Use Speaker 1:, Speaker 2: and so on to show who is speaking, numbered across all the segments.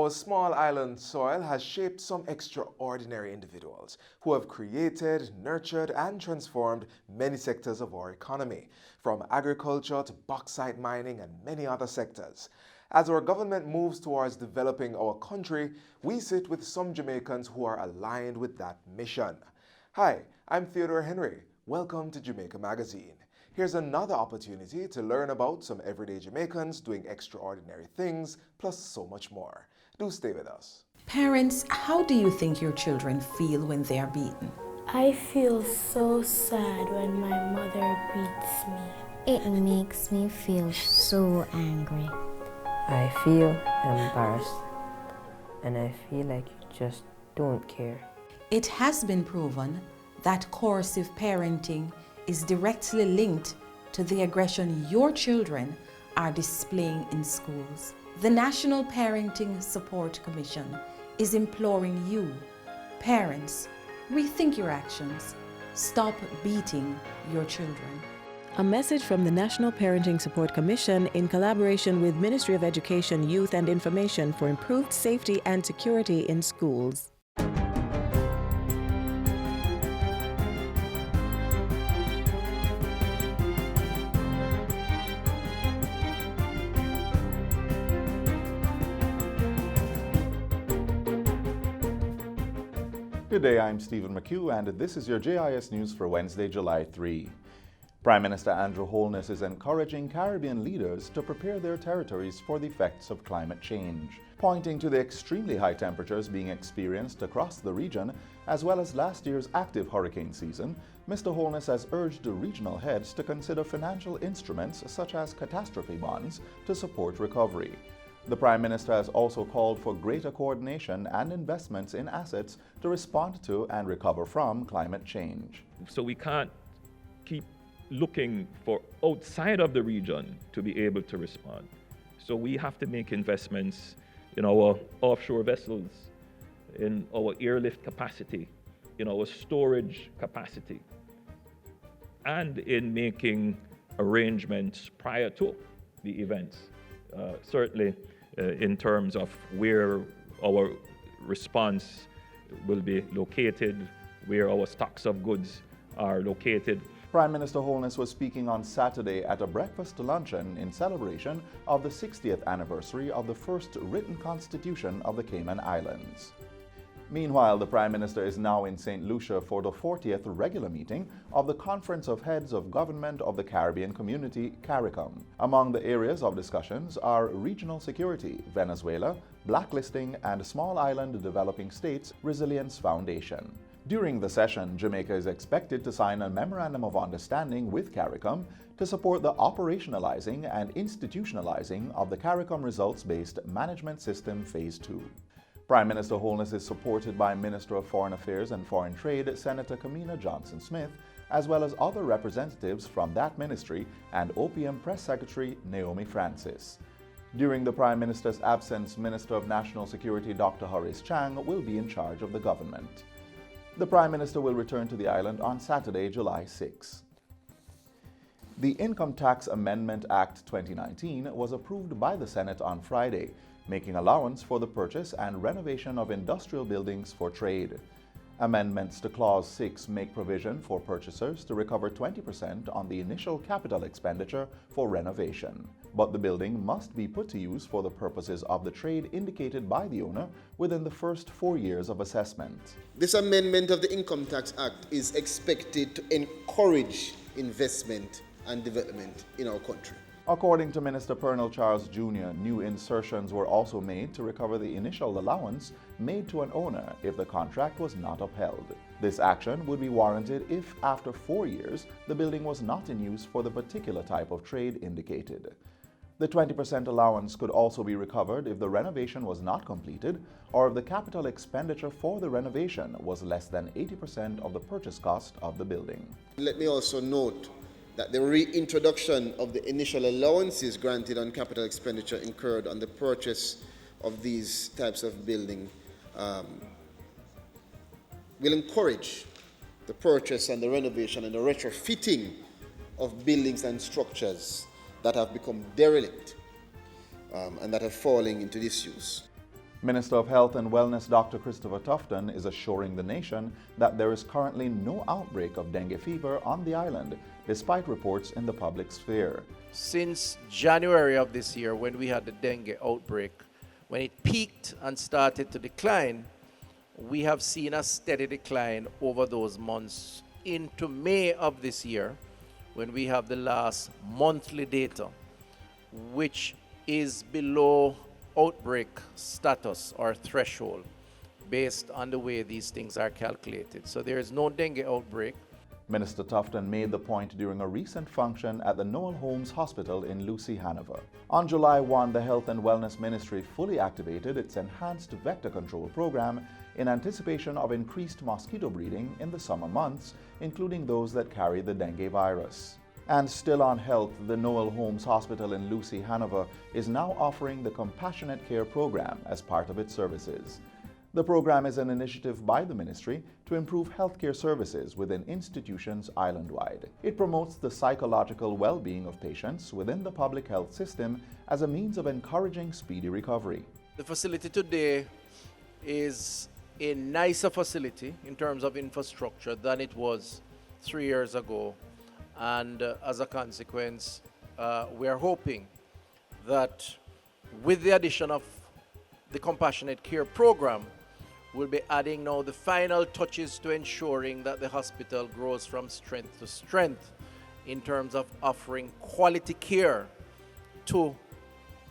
Speaker 1: Our small island soil has shaped some extraordinary individuals who have created, nurtured, and transformed many sectors of our economy, from agriculture to bauxite mining and many other sectors. As our government moves towards developing our country, we sit with some Jamaicans who are aligned with that mission. Hi, I'm Theodore Henry. Welcome to Jamaica Magazine. Here's another opportunity to learn about some everyday Jamaicans doing extraordinary things, plus so much more. Do stay with us.
Speaker 2: Parents, how do you think your children feel when they are beaten?
Speaker 3: I feel so sad when my mother beats me.
Speaker 4: It makes me feel so angry.
Speaker 5: I feel embarrassed, and I feel like you just don't care.
Speaker 2: It has been proven that coercive parenting is directly linked to the aggression your children are displaying in schools. The National Parenting Support Commission is imploring you, parents, rethink your actions. Stop beating your children.
Speaker 6: A message from the National Parenting Support Commission in collaboration with Ministry of Education, Youth and Information for improved safety and security in schools.
Speaker 7: Good day, I'm Stephen McHugh, and this is your JIS News for Wednesday, July 3. Prime Minister Andrew Holness is encouraging Caribbean leaders to prepare their territories for the effects of climate change, pointing to the extremely high temperatures being experienced across the region, as well as last year's active hurricane season. Mr. Holness has urged regional heads to consider financial instruments such as catastrophe bonds to support recovery. The Prime Minister has also called for greater coordination and investments in assets to respond to and recover from climate change.
Speaker 8: So we can't keep looking for outside of the region to be able to respond. So we have to make investments in our offshore vessels, in our airlift capacity, in our storage capacity, and in making arrangements prior to the events. Certainly in terms of where our response will be located, where our stocks of goods are located.
Speaker 7: Prime Minister Holness was speaking on Saturday at a breakfast luncheon in celebration of the 60th anniversary of the first written constitution of the Cayman Islands. Meanwhile, the Prime Minister is now in St. Lucia for the 40th regular meeting of the Conference of Heads of Government of the Caribbean Community, CARICOM. Among the areas of discussions are regional security, Venezuela, blacklisting, and Small Island Developing States Resilience Foundation. During the session, Jamaica is expected to sign a Memorandum of Understanding with CARICOM to support the operationalizing and institutionalizing of the CARICOM Results-Based Management System Phase 2. Prime Minister Holness is supported by Minister of Foreign Affairs and Foreign Trade, Senator Kamina Johnson-Smith, as well as other representatives from that ministry and OPM Press Secretary Naomi Francis. During the Prime Minister's absence, Minister of National Security Dr. Horace Chang will be in charge of the government. The Prime Minister will return to the island on Saturday, July 6. The Income Tax Amendment Act 2019 was approved by the Senate on Friday, making allowance for the purchase and renovation of industrial buildings for trade. Amendments to Clause 6 make provision for purchasers to recover 20% on the initial capital expenditure for renovation, but the building must be put to use for the purposes of the trade indicated by the owner within the first 4 years of assessment.
Speaker 9: This amendment of the Income Tax Act is expected to encourage investment and development in our country.
Speaker 7: According to Minister Pernell Charles Jr., new insertions were also made to recover the initial allowance made to an owner if the contract was not upheld. This action would be warranted if, after 4 years, the building was not in use for the particular type of trade indicated. The 20% allowance could also be recovered if the renovation was not completed or if the capital expenditure for the renovation was less than 80% of the purchase cost of the building.
Speaker 9: Let me also note that the reintroduction of the initial allowances granted on capital expenditure incurred on the purchase of these types of building will encourage the purchase and the renovation and the retrofitting of buildings and structures that have become derelict and that are falling into disuse.
Speaker 7: Minister of Health and Wellness Dr. Christopher Tufton is assuring the nation that there is currently no outbreak of dengue fever on the island, despite reports in the public sphere.
Speaker 10: Since January of this year, when we had the dengue outbreak, when it peaked and started to decline, we have seen a steady decline over those months into May of this year, when we have the last monthly data, which is below outbreak status or threshold based on the way these things are calculated. So there is no dengue outbreak.
Speaker 7: Minister Tufton made the point during a recent function at the Noel Holmes Hospital in Lucia, Hanover. On July 1, the Health and Wellness Ministry fully activated its enhanced vector control program in anticipation of increased mosquito breeding in the summer months, including those that carry the dengue virus. And still on health, the Noel Holmes Hospital in Lucia, Hanover is now offering the Compassionate Care Program as part of its services. The program is an initiative by the ministry to improve healthcare services within institutions island-wide. It promotes the psychological well-being of patients within the public health system as a means of encouraging speedy recovery.
Speaker 10: The facility today is a nicer facility in terms of infrastructure than it was 3 years ago. And as a consequence, we are hoping that with the addition of the Compassionate Care Program, we'll be adding now the final touches to ensuring that the hospital grows from strength to strength in terms of offering quality care to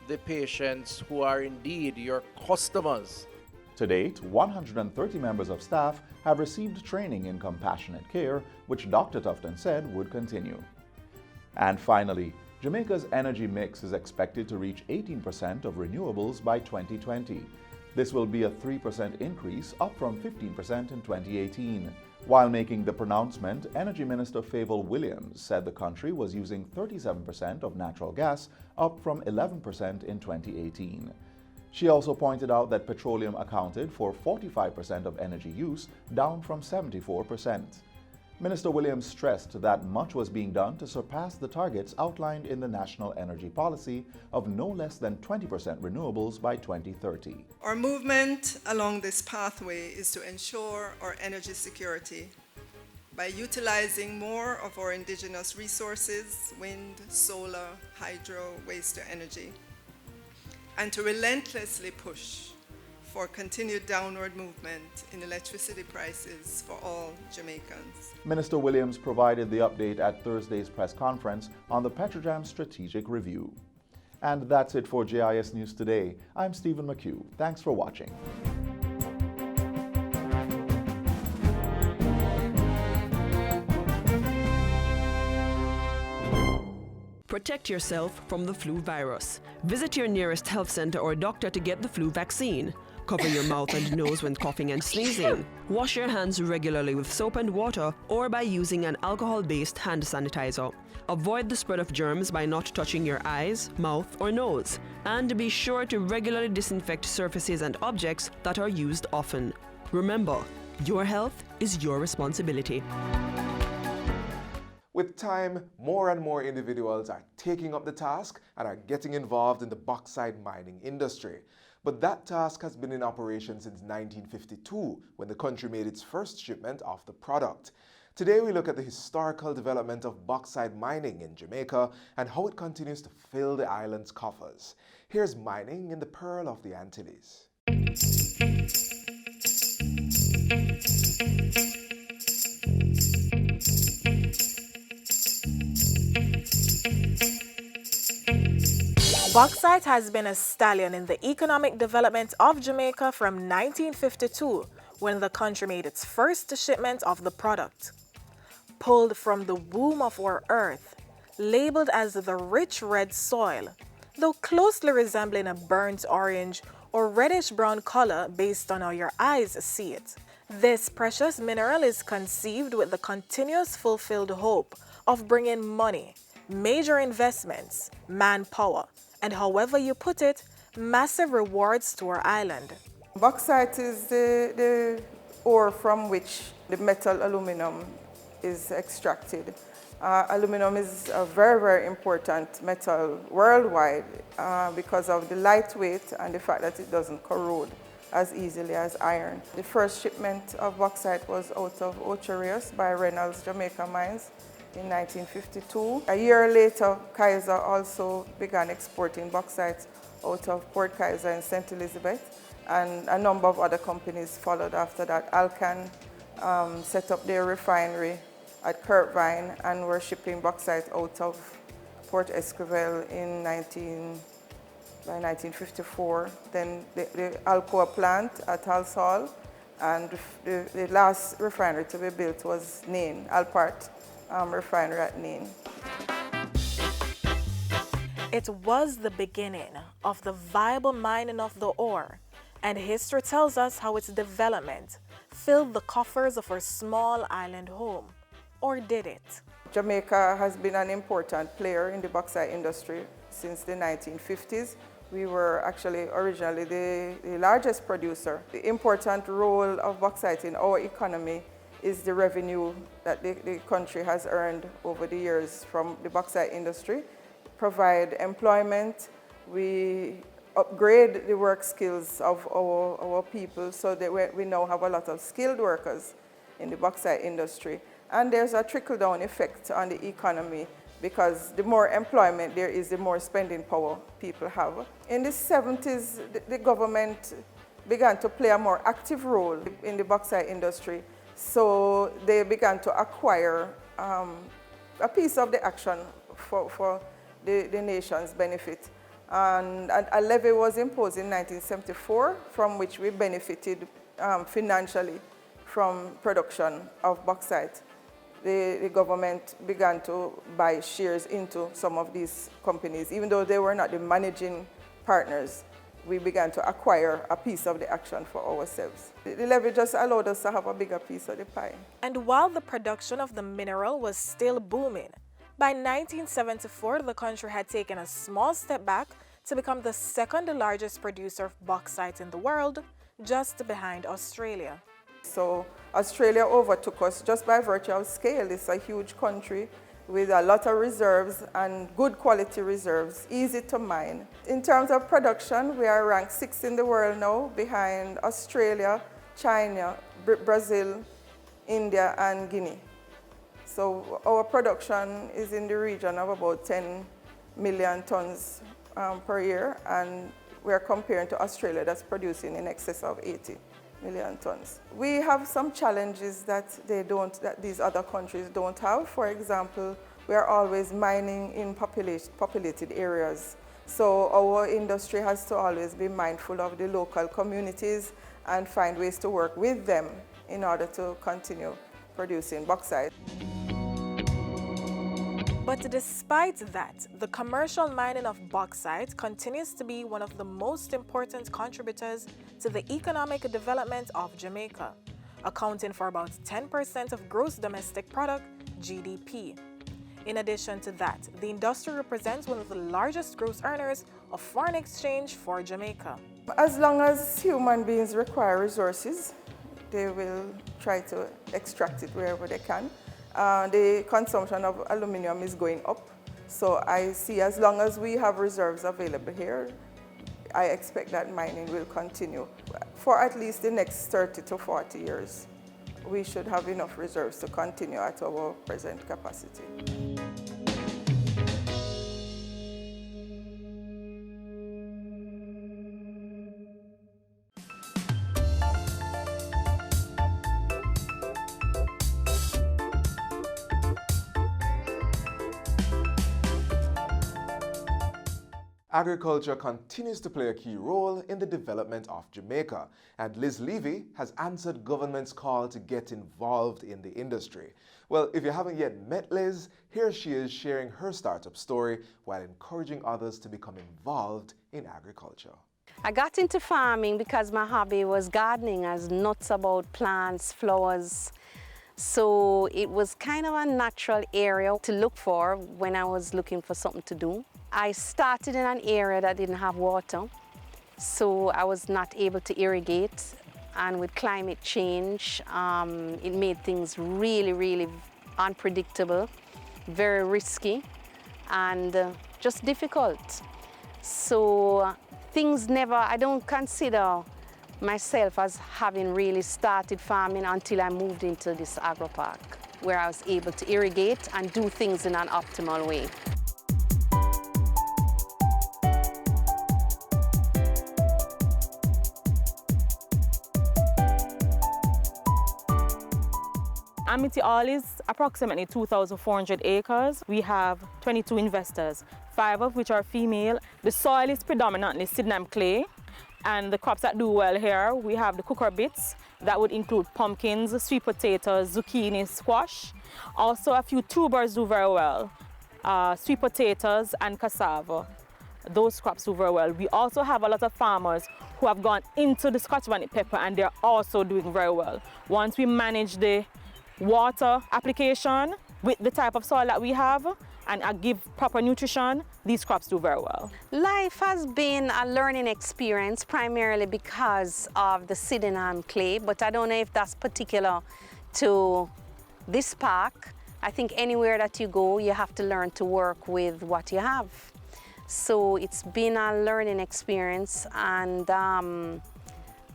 Speaker 10: the patients who are indeed your customers.
Speaker 7: To date, 130 members of staff have received training in compassionate care, which Dr. Tufton said would continue. And finally, Jamaica's energy mix is expected to reach 18% of renewables by 2020. This will be a 3% increase, up from 15% in 2018. While making the pronouncement, Energy Minister Fable Williams said the country was using 37% of natural gas, up from 11% in 2018. She also pointed out that petroleum accounted for 45% of energy use, down from 74%. Minister Williams stressed that much was being done to surpass the targets outlined in the National Energy Policy of no less than 20% renewables by 2030.
Speaker 11: Our movement along this pathway is to ensure our energy security by utilizing more of our indigenous resources, wind, solar, hydro, waste-to-energy, and to relentlessly push for continued downward movement in electricity prices for all Jamaicans.
Speaker 7: Minister Williams provided the update at Thursday's press conference on the Petrojam Strategic Review. And that's it for JIS News Today. I'm Stephen McHugh. Thanks for watching.
Speaker 12: Protect yourself from the flu virus. Visit your nearest health center or doctor to get the flu vaccine. Cover your mouth and nose when coughing and sneezing. Wash your hands regularly with soap and water or by using an alcohol-based hand sanitizer. Avoid the spread of germs by not touching your eyes, mouth, or nose. And be sure to regularly disinfect surfaces and objects that are used often. Remember, your health is your responsibility.
Speaker 1: With time, more and more individuals are taking up the task and are getting involved in the bauxite mining industry. But that task has been in operation since 1952, when the country made its first shipment of the product. Today we look at the historical development of bauxite mining in Jamaica and how it continues to fill the island's coffers. Here's mining in the Pearl of the Antilles.
Speaker 13: Bauxite has been a stallion in the economic development of Jamaica from 1952, when the country made its first shipment of the product. Pulled from the womb of our earth, labeled as the rich red soil, though closely resembling a burnt orange or reddish-brown color based on how your eyes see it. This precious mineral is conceived with the continuous fulfilled hope of bringing money, major investments, manpower, and however you put it, massive rewards to our island.
Speaker 14: Bauxite is the ore from which the metal aluminum is extracted. Aluminum is a very, very important metal worldwide because of the lightweight and the fact that it doesn't corrode as easily as iron. The first shipment of bauxite was out of Ocho Rios by Reynolds Jamaica Mines in 1952. A year later, Kaiser also began exporting bauxite out of Port Kaiser in St. Elizabeth, and a number of other companies followed after that. Alcan set up their refinery at Kirkvine and were shipping bauxite out of Port Esquivel by 1954. Then the Alcoa plant at Halsall, and the last refinery to be built was Nain, Alpart refinery at Nain.
Speaker 13: It was the beginning of the viable mining of the ore, and history tells us how its development filled the coffers of our small island home. Or did it?
Speaker 14: Jamaica has been an important player in the bauxite industry since the 1950s. We were actually originally the largest producer. The important role of bauxite in our economy is the revenue that the country has earned over the years from the bauxite industry. Provide employment, we upgrade the work skills of our people so that we now have a lot of skilled workers in the bauxite industry. And there's a trickle-down effect on the economy because the more employment there is, the more spending power people have. In the 70s, the government began to play a more active role in the bauxite industry. So they began to acquire a piece of the action for the nation's benefit. And a levy was imposed in 1974 from which we benefited financially from production of bauxite. The government began to buy shares into some of these companies. Even though they were not the managing partners, we began to acquire a piece of the action for ourselves. The levy just allowed us to have a bigger piece of the pie.
Speaker 13: And while the production of the mineral was still booming, by 1974, the country had taken a small step back to become the second largest producer of bauxite in the world, just behind Australia.
Speaker 14: So Australia overtook us just by virtue of scale. It's a huge country with a lot of reserves and good quality reserves, easy to mine. In terms of production, we are ranked 6th in the world now, behind Australia, China, Brazil, India, and Guinea. So our production is in the region of about 10 million tons per year, and we're comparing to Australia that's producing in excess of 80 million tons. We have some challenges that these other countries don't have. For example, we are always mining in populated areas. So our industry has to always be mindful of the local communities and find ways to work with them in order to continue producing bauxite.
Speaker 13: But despite that, the commercial mining of bauxite continues to be one of the most important contributors to the economic development of Jamaica, accounting for about 10% of gross domestic product, GDP. In addition to that, the industry represents one of the largest gross earners of foreign exchange for Jamaica.
Speaker 14: As long as human beings require resources, they will try to extract it wherever they can. The consumption of aluminum is going up. So I see as long as we have reserves available here, I expect that mining will continue. For at least the next 30 to 40 years, we should have enough reserves to continue at our present capacity.
Speaker 1: Agriculture continues to play a key role in the development of Jamaica, and Liz Levy has answered government's call to get involved in the industry. Well, if you haven't yet met Liz, here she is sharing her startup story while encouraging others to become involved in agriculture.
Speaker 15: I got into farming because my hobby was gardening. I was nuts about plants, flowers. So it was kind of a natural area to look for when I was looking for something to do. I started in an area that didn't have water, so I was not able to irrigate. And with climate change, it made things really, really unpredictable. very risky, and just difficult. So I don't consider myself as having really started farming until I moved into this agro park, where I was able to irrigate and do things in an optimal way.
Speaker 13: Amity All is approximately 2,400 acres. We have 22 investors, 5 of which are female. The soil is predominantly Sydenham clay, and the crops that do well here, we have the cucurbits. That would include pumpkins, sweet potatoes, zucchini, squash. Also a few tubers do very well, sweet potatoes and cassava. Those crops do very well. We also have a lot of farmers who have gone into the Scotch bonnet pepper, and they're also doing very well. Once we manage the water application with the type of soil that we have and give proper nutrition, these crops do very well.
Speaker 15: Life has been a learning experience primarily because of the Sydenham clay, but I don't know if that's particular to this park. I think anywhere that you go, you have to learn to work with what you have. So it's been a learning experience, and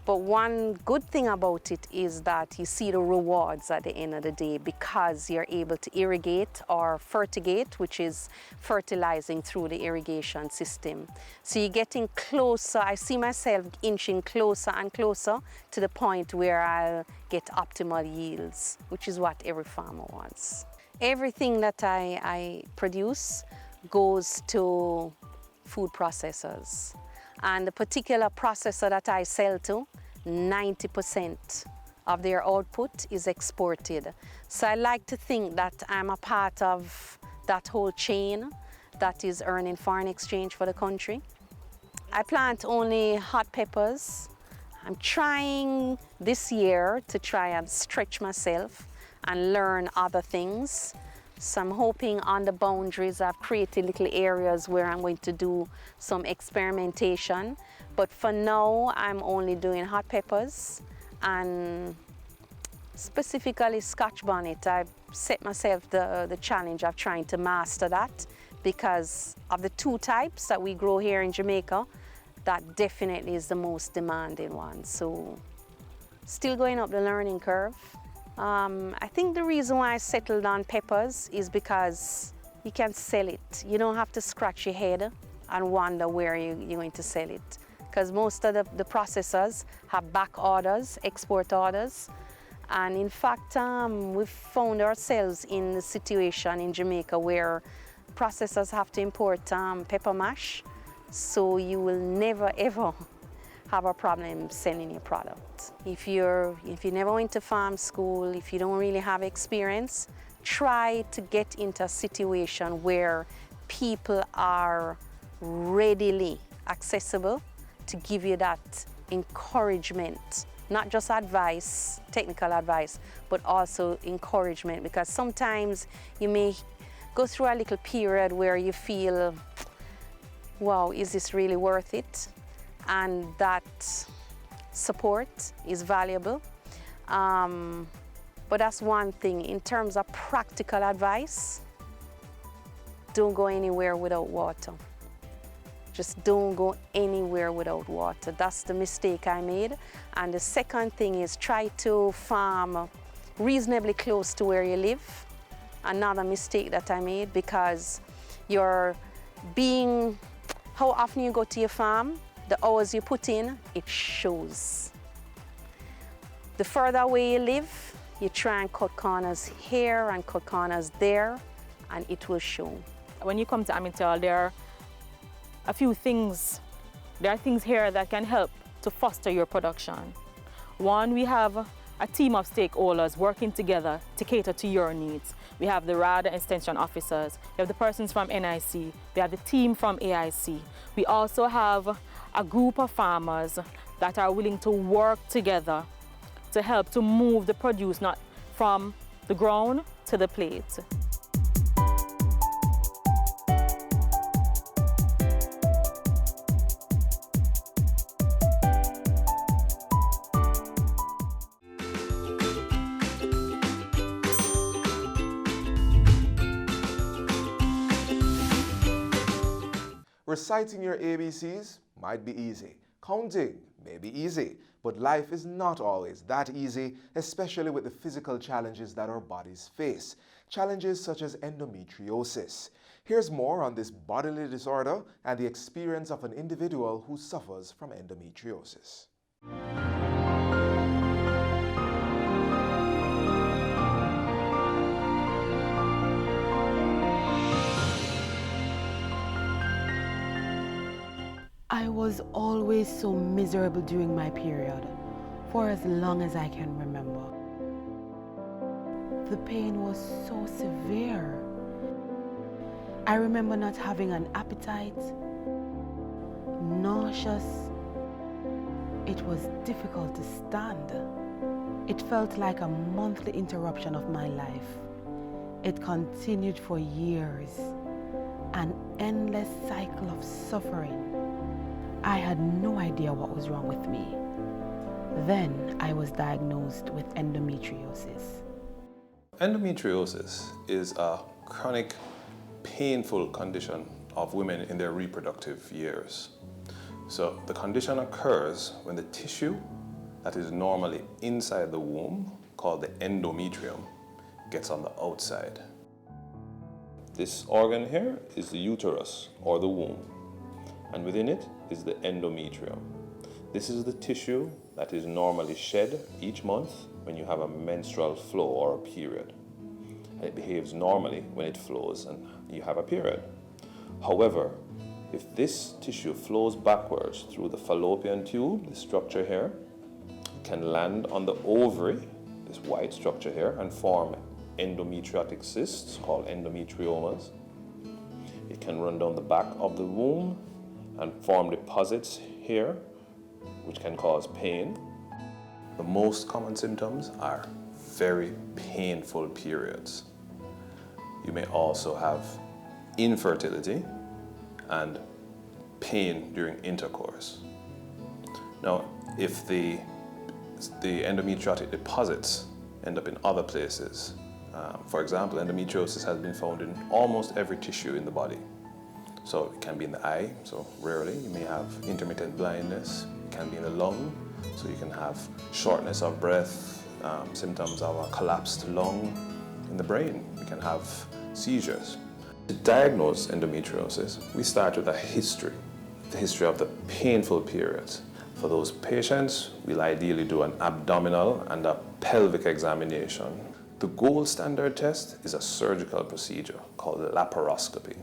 Speaker 15: but one good thing about it is that you see the rewards at the end of the day because you're able to irrigate or fertigate, which is fertilizing through the irrigation system. So you're getting closer. I see myself inching closer and closer to the point where I'll get optimal yields, which is what every farmer wants. Everything that I produce goes to food processors. And the particular processor that I sell to, 90% of their output is exported. So I like to think that I'm a part of that whole chain that is earning foreign exchange for the country. I plant only hot peppers. I'm trying this year to try and stretch myself and learn other things. So I'm hoping on the boundaries I've created little areas where I'm going to do some experimentation. But for now, I'm only doing hot peppers and specifically Scotch bonnet. I've set myself the challenge of trying to master that because of the 2 types that we grow here in Jamaica. That definitely is the most demanding one. So still going up the learning curve. I think the reason why I settled on peppers is because you can sell it. You don't have to scratch your head and wonder where you're going to sell it. Because most of the processors have back orders, export orders. And in fact, we've found ourselves in the situation in Jamaica where processors have to import pepper mash. So you will never, ever have a problem selling your product. If you never went to farm school, if you don't really have experience, try to get into a situation where people are readily accessible to give you that encouragement, not just advice, technical advice, but also encouragement, because sometimes you may go through a little period where you feel, wow, is this really worth it? And that support is valuable. But that's one thing. In terms of practical advice, don't go anywhere without water. Just don't go anywhere without water. That's the mistake I made. And the second thing is try to farm reasonably close to where you live. Another mistake that I made, because how often you go to your farm, the hours you put in, it shows. The further away you live, you try and cut corners here and cut corners there, and it will show.
Speaker 13: When you come to Amital, there are a few things. There are things here that can help to foster your production. One, we have a team of stakeholders working together to cater to your needs. We have the RAD extension officers, we have the persons from NIC, we have the team from AIC. We also have a group of farmers that are willing to work together to help to move the produce not from the ground to the plate.
Speaker 1: Reciting your ABCs might be easy. Counting may be easy. But life is not always that easy, especially with the physical challenges that our bodies face. Challenges such as endometriosis. Here's more on this bodily disorder and the experience of an individual who suffers from endometriosis.
Speaker 16: I was always so miserable during my period, for as long as I can remember. The pain was so severe. I remember not having an appetite, nauseous. It was difficult to stand. It felt like a monthly interruption of my life. It continued for years, an endless cycle of suffering. I had no idea what was wrong with me. Then I was diagnosed with endometriosis.
Speaker 17: Endometriosis is a chronic, painful condition of women in their reproductive years. So the condition occurs when the tissue that is normally inside the womb, called the endometrium, gets on the outside. This organ here is the uterus, or the womb, and within it is the endometrium. This is the tissue that is normally shed each month when you have a menstrual flow or a period. And it behaves normally when it flows and you have a period. However, if this tissue flows backwards through the fallopian tube, the structure here, it can land on the ovary, this white structure here, and form endometriotic cysts called endometriomas. It can run down the back of the womb and form deposits here, which can cause pain. The most common symptoms are very painful periods. You may also have infertility and pain during intercourse. Now, if the endometriotic deposits end up in other places, for example, endometriosis has been found in almost every tissue in the body. So it can be in the eye, so rarely. You may have intermittent blindness. It can be in the lung, so you can have shortness of breath, symptoms of a collapsed lung. In the brain, you can have seizures. To diagnose endometriosis, we start with a history, the history of the painful periods. For those patients, we'll ideally do an abdominal and a pelvic examination. The gold standard test is a surgical procedure called laparoscopy.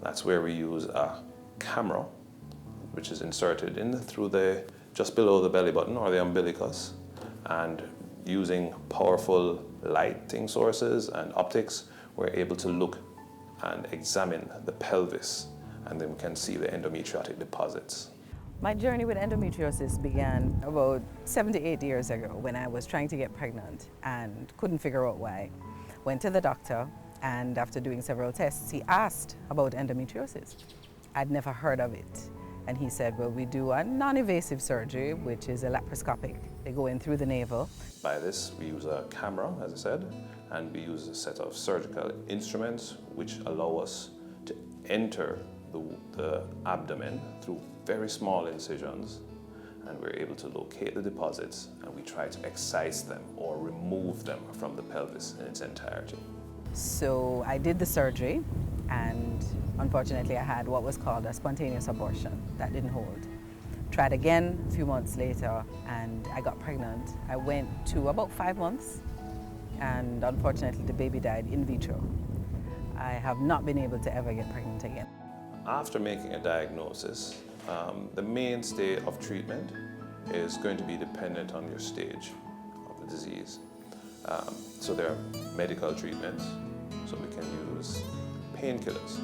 Speaker 17: That's where we use a camera, which is inserted in through just below the belly button or the umbilicus, and using powerful lighting sources and optics, we're able to look and examine the pelvis, and then we can see the endometriotic deposits.
Speaker 18: My journey with endometriosis began about 7 to 8 years ago when I was trying to get pregnant and couldn't figure out why. Went to the doctor, and after doing several tests, he asked about endometriosis. I'd never heard of it. And he said, well, we do a non-invasive surgery, which is a laparoscopic. They go in through the navel.
Speaker 17: By this, we use a camera, as I said, and we use a set of surgical instruments which allow us to enter the abdomen through very small incisions, and we're able to locate the deposits, and we try to excise them or remove them from the pelvis in its entirety.
Speaker 18: So I did the surgery, and unfortunately I had what was called a spontaneous abortion. That didn't hold. Tried again a few months later, and I got pregnant. I went to about 5 months, and unfortunately the baby died in vitro. I have not been able to ever get pregnant again.
Speaker 17: After making a diagnosis, the mainstay of treatment is going to be dependent on your stage of the disease. So there are medical treatments, so we can use painkillers,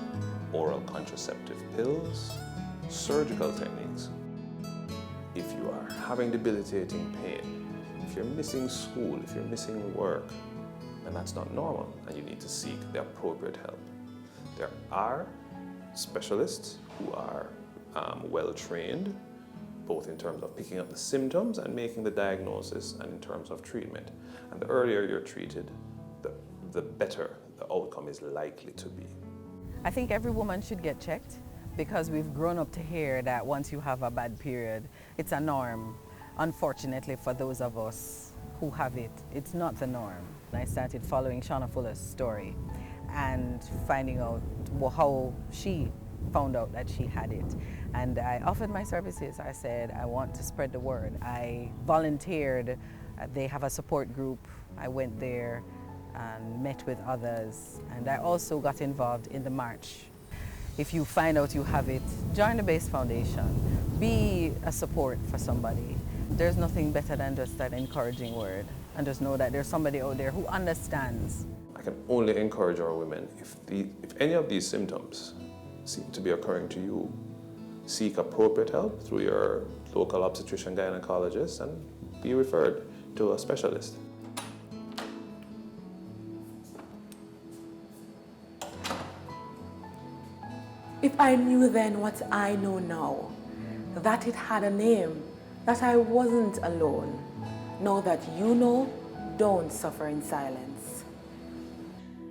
Speaker 17: oral contraceptive pills, surgical techniques. If you are having debilitating pain, if you're missing school, if you're missing work, then that's not normal and you need to seek the appropriate help. There are specialists who are well trained, both in terms of picking up the symptoms and making the diagnosis and in terms of treatment. And the earlier you're treated, the better the outcome is likely to be.
Speaker 18: I think every woman should get checked, because we've grown up to hear that once you have a bad period, it's a norm. Unfortunately, for those of us who have it, it's not the norm. I started following Shauna Fuller's story and finding out how she found out that she had it. And I offered my services. I said, I want to spread the word. I volunteered. They have a support group. I went there and met with others. And I also got involved in the march. If you find out you have it, join the Base Foundation. Be a support for somebody. There's nothing better than just that encouraging word. And just know that there's somebody out there who understands.
Speaker 17: I can only encourage our women, if any of these symptoms seem to be occurring to you, seek appropriate help through your local obstetrician gynecologist and be referred to a specialist.
Speaker 19: If I knew then what I know now, that it had a name, that I wasn't alone, now that you know, don't suffer in silence.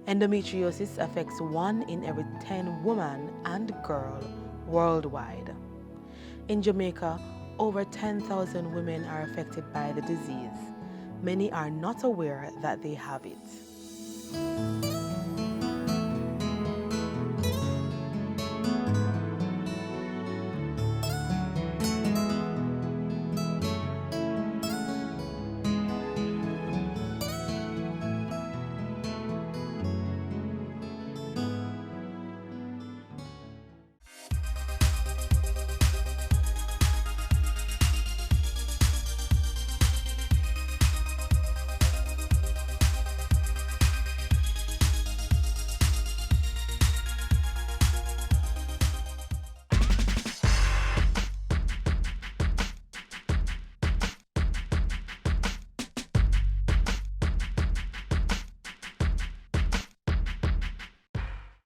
Speaker 16: Endometriosis affects 1 in every 10 women and girl worldwide. In Jamaica, over 10,000 women are affected by the disease. Many are not aware that they have it.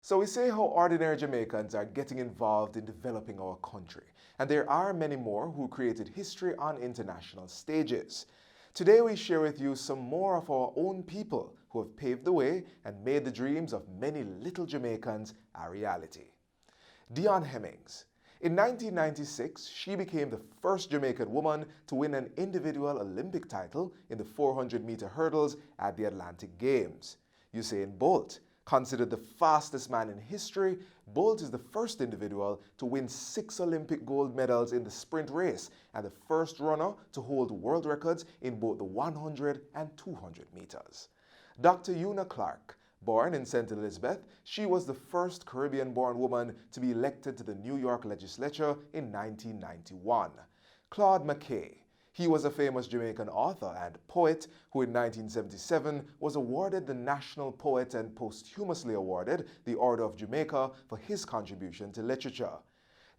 Speaker 1: So we say how ordinary Jamaicans are getting involved in developing our country, and there are many more who created history on international stages. Today we share with you some more of our own people who have paved the way and made the dreams of many little Jamaicans a reality. Dion Hemmings. In 1996, she became the first Jamaican woman to win an individual Olympic title in the 400-meter hurdles at the Atlantic Games. Usain Bolt. Considered the fastest man in history, Bolt is the first individual to win 6 Olympic gold medals in the sprint race and the first runner to hold world records in both the 100 and 200 meters. Dr. Una Clark, born in St. Elizabeth, she was the first Caribbean-born woman to be elected to the New York legislature in 1991. Claude McKay. He was a famous Jamaican author and poet who in 1977 was awarded the National Poet and posthumously awarded the Order of Jamaica for his contribution to literature.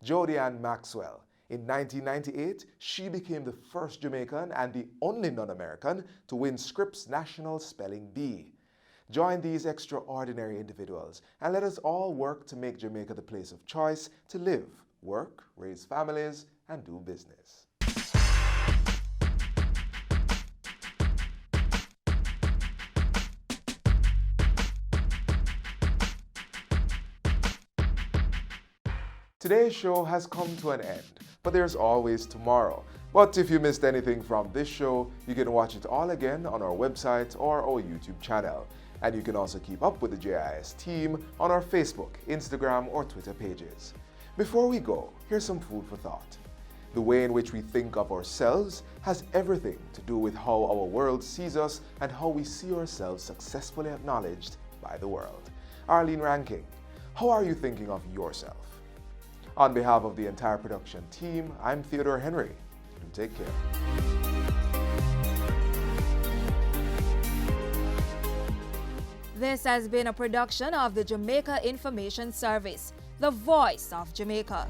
Speaker 1: Jodi Ann Maxwell. In 1998, she became the first Jamaican and the only non-American to win Scripps National Spelling Bee. Join these extraordinary individuals and let us all work to make Jamaica the place of choice to live, work, raise families, and do business. Today's show has come to an end, but there's always tomorrow. But if you missed anything from this show, you can watch it all again on our website or our YouTube channel. And you can also keep up with the JIS team on our Facebook, Instagram, or Twitter pages. Before we go, here's some food for thought. The way in which we think of ourselves has everything to do with how our world sees us and how we see ourselves successfully acknowledged by the world. Arlene Ranking, how are you thinking of yourself? On behalf of the entire production team, I'm Theodore Henry. Do take care.
Speaker 20: This has been a production of the Jamaica Information Service, the voice of Jamaica.